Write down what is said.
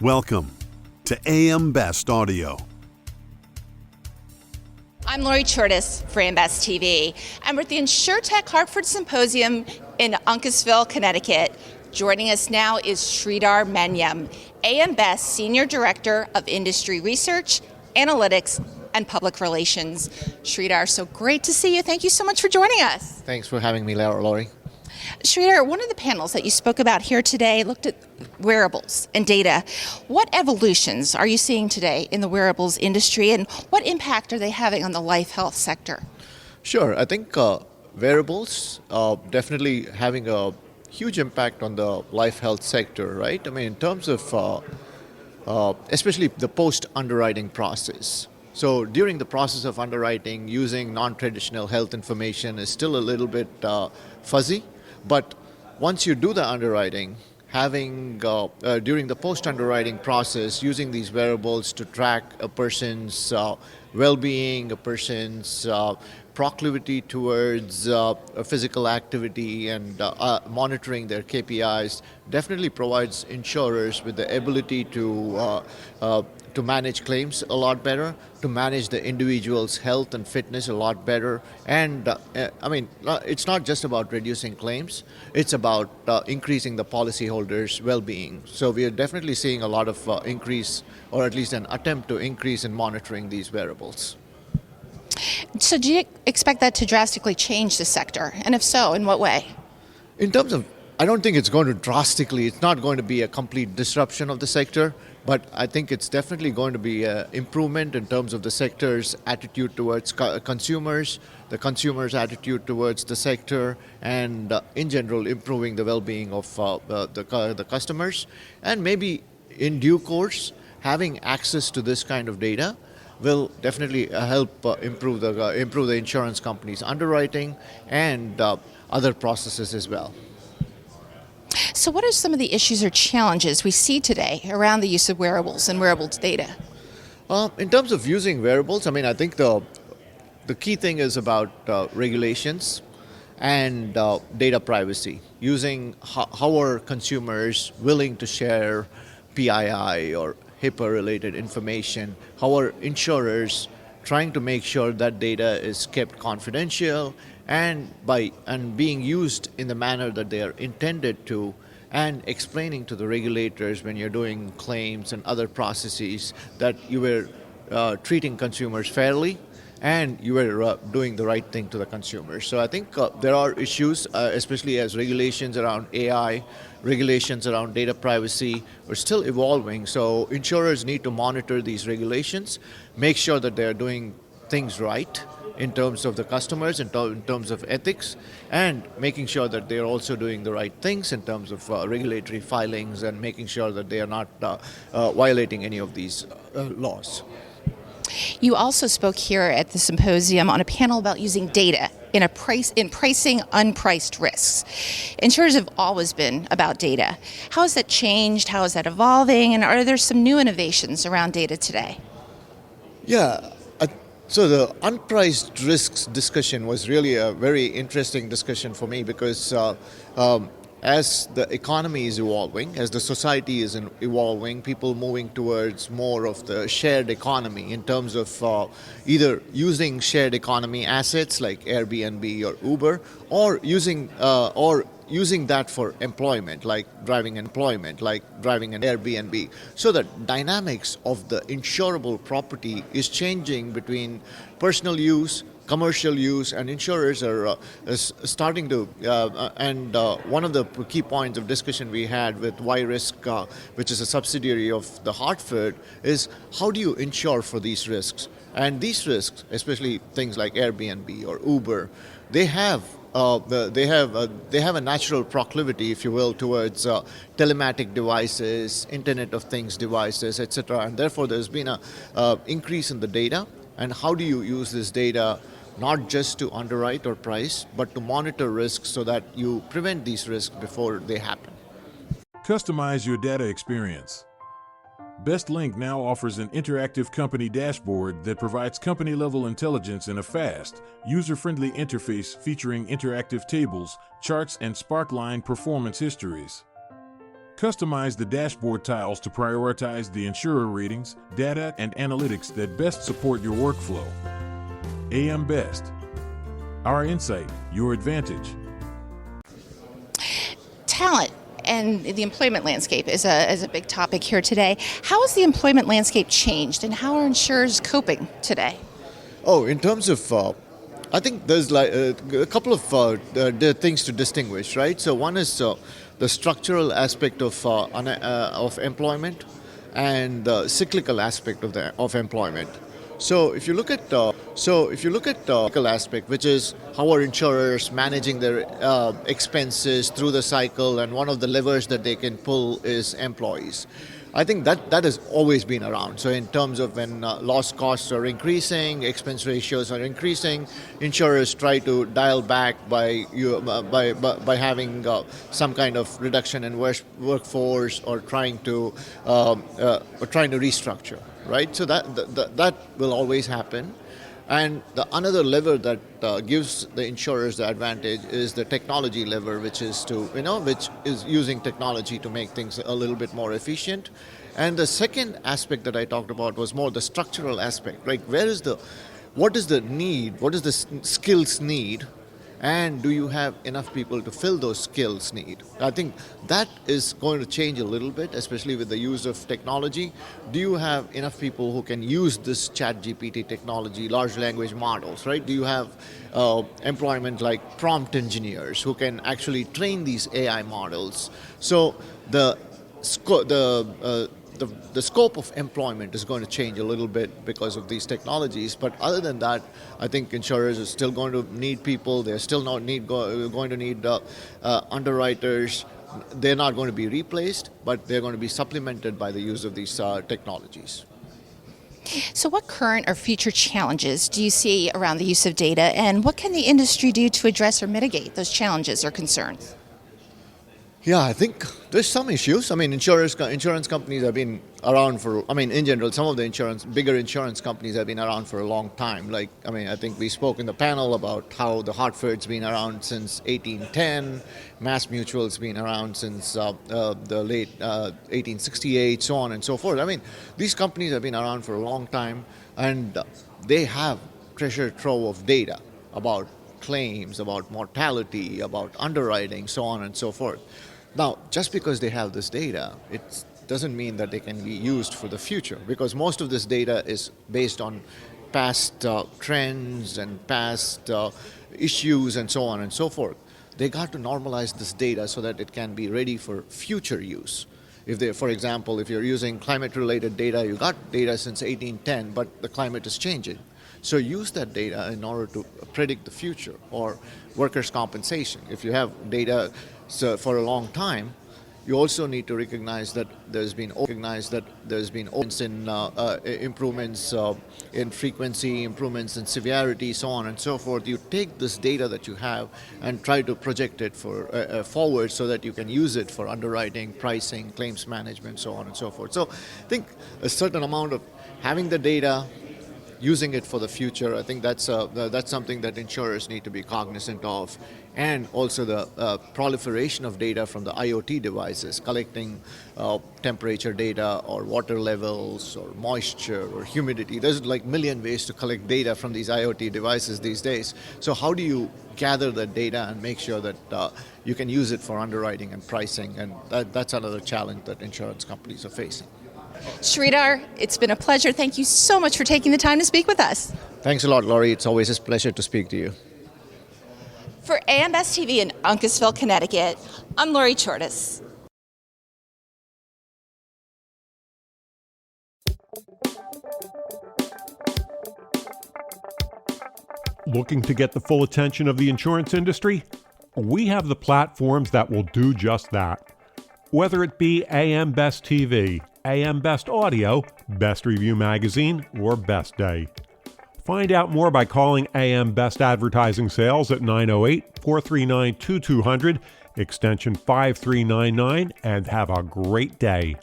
Welcome to AM Best Audio. I'm Lori Churtis for AM Best TV. I'm at the Insurtech Hartford Symposium in Uncasville, Connecticut. Joining us now is Sridhar Manyem, AM Best Senior Director of Industry Research, Analytics, and Public Relations. Sridhar, so great to see you. Thank you so much for joining us. Thanks for having me, Lori. Sridhar, one of the panels that you spoke about here today looked at wearables and data. What evolutions are you seeing today in the wearables industry, and what impact are they having on the life health sector? Sure. I think wearables are definitely having a huge impact on the life health sector, right? I mean, in terms of especially the post-underwriting process. So during the process of underwriting, using non-traditional health information is still a little bit fuzzy. But once you do the underwriting, having during the post-underwriting process, using these wearables to track a person's well-being, a person's proclivity towards physical activity, and monitoring their KPIs, definitely provides insurers with the ability to manage claims a lot better, to manage the individual's health and fitness a lot better. And it's not just about reducing claims, it's about increasing the policyholders' well-being. So we are definitely seeing a lot of increase, or at least an attempt to increase in monitoring these wearables. So do you expect that to drastically change the sector? And if so, in what way? In terms of, I don't think it's going to drastically, it's not going to be a complete disruption of the sector, but I think it's definitely going to be an improvement in terms of the sector's attitude towards consumers, the consumers' attitude towards the sector, and in general improving the well-being of the customers. And maybe in due course, having access to this kind of data will definitely help improve the insurance company's underwriting and other processes as well. So what are some of the issues or challenges we see today around the use of wearables and wearables data? In terms of using wearables, I mean, I think the key thing is about regulations and data privacy. Using how are consumers willing to share PII or HIPAA-related information? How are insurers trying to make sure that data is kept confidential and being used in the manner that they are intended to, and explaining to the regulators when you're doing claims and other processes that you were treating consumers fairly and you were doing the right thing to the consumers. So I think there are issues, especially as regulations around AI, regulations around data privacy are still evolving. So insurers need to monitor these regulations, make sure that they're doing things right in terms of the customers, in terms of ethics, and making sure that they're also doing the right things in terms of regulatory filings, and making sure that they are not violating any of these laws. You also spoke here at the symposium on a panel about using data in pricing unpriced risks. Insurers have always been about data. How has that changed? How is that evolving? And are there some new innovations around data today? Yeah. So the unpriced risks discussion was really a very interesting discussion for me, because as the economy is evolving, as the society is evolving, people moving towards more of the shared economy in terms of either using shared economy assets like Airbnb or Uber, or using that for employment, like driving an Airbnb. So the dynamics of the insurable property is changing between personal use, commercial use, and insurers are starting to, and one of the key points of discussion we had with Y-Risk, which is a subsidiary of the Hartford, is how do you insure for these risks? And these risks, especially things like Airbnb or Uber, they have a natural proclivity, if you will, towards telematic devices, Internet of Things devices, etc. And therefore, there's been an increase in the data. And how do you use this data not just to underwrite or price, but to monitor risks so that you prevent these risks before they happen? Customize your data experience. BestLink now offers an interactive company dashboard that provides company-level intelligence in a fast, user-friendly interface featuring interactive tables, charts, and Sparkline performance histories. Customize the dashboard tiles to prioritize the insurer ratings, data, and analytics that best support your workflow. AM Best. Our insight, your advantage. Talent and the employment landscape is a big topic here today. How has the employment landscape changed, and how are insurers coping today? Oh, in terms of, I think there's like a couple of things to distinguish, right? So one is the structural aspect of employment, and the cyclical aspect of employment. So if you look at the cyclical aspect, which is how are insurers managing their expenses through the cycle, and one of the levers that they can pull is employees. I think that has always been around. So in terms of when loss costs are increasing, expense ratios are increasing, insurers try to dial back by having some kind of reduction in workforce, or trying to restructure, right? So that will always happen. And the another lever that gives the insurers the advantage is the technology lever, which is using technology to make things a little bit more efficient. And the second aspect that I talked about was more the structural aspect, right? What is the need? What is the skills need? And do you have enough people to fill those skills need? I think that is going to change a little bit, especially with the use of technology. Do you have enough people who can use this ChatGPT technology, large language models, right? Do you have employment like prompt engineers who can actually train these AI models? So the scope of employment is going to change a little bit because of these technologies. But other than that, I think insurers are still going to need people. They're still going to need underwriters. They're not going to be replaced, but they're going to be supplemented by the use of these technologies. So what current or future challenges do you see around the use of data, and what can the industry do to address or mitigate those challenges or concerns? Yeah, I think there's some issues. I mean, insurance companies have been around in general, some of the bigger insurance companies have been around for a long time. I think we spoke in the panel about how the Hartford's been around since 1810, Mass Mutual's been around since the late 1868, so on and so forth. I mean, these companies have been around for a long time, and they have treasure trove of data about claims, about mortality, about underwriting, so on and so forth. Now, just because they have this data, it doesn't mean that they can be used for the future, because most of this data is based on past trends and past issues and so on and so forth. They got to normalize this data so that it can be ready for future use. For example, if you're using climate-related data, you got data since 1810, but the climate is changing. So use that data in order to predict the future. Or workers' compensation. If you have data for a long time, you also need to recognize that there's been improvements in frequency, improvements in severity, so on and so forth. You take this data that you have and try to project it forward so that you can use it for underwriting, pricing, claims management, so on and so forth. So I think a certain amount of having the data, using it for the future, I think that's something that insurers need to be cognizant of. And also the proliferation of data from the IoT devices, collecting temperature data or water levels or moisture or humidity. There's like a million ways to collect data from these IoT devices these days. So how do you gather that data and make sure that you can use it for underwriting and pricing? And that's another challenge that insurance companies are facing. Sridhar, it's been a pleasure. Thank you so much for taking the time to speak with us. Thanks a lot, Laurie. It's always a pleasure to speak to you. For AM Best TV in Uncasville, Connecticut, I'm Laurie Chortis. Looking to get the full attention of the insurance industry? We have the platforms that will do just that. Whether it be AM Best TV, AM Best Audio, Best Review Magazine, or Best Day. Find out more by calling AM Best Advertising Sales at 908-439-2200, extension 5399, and have a great day.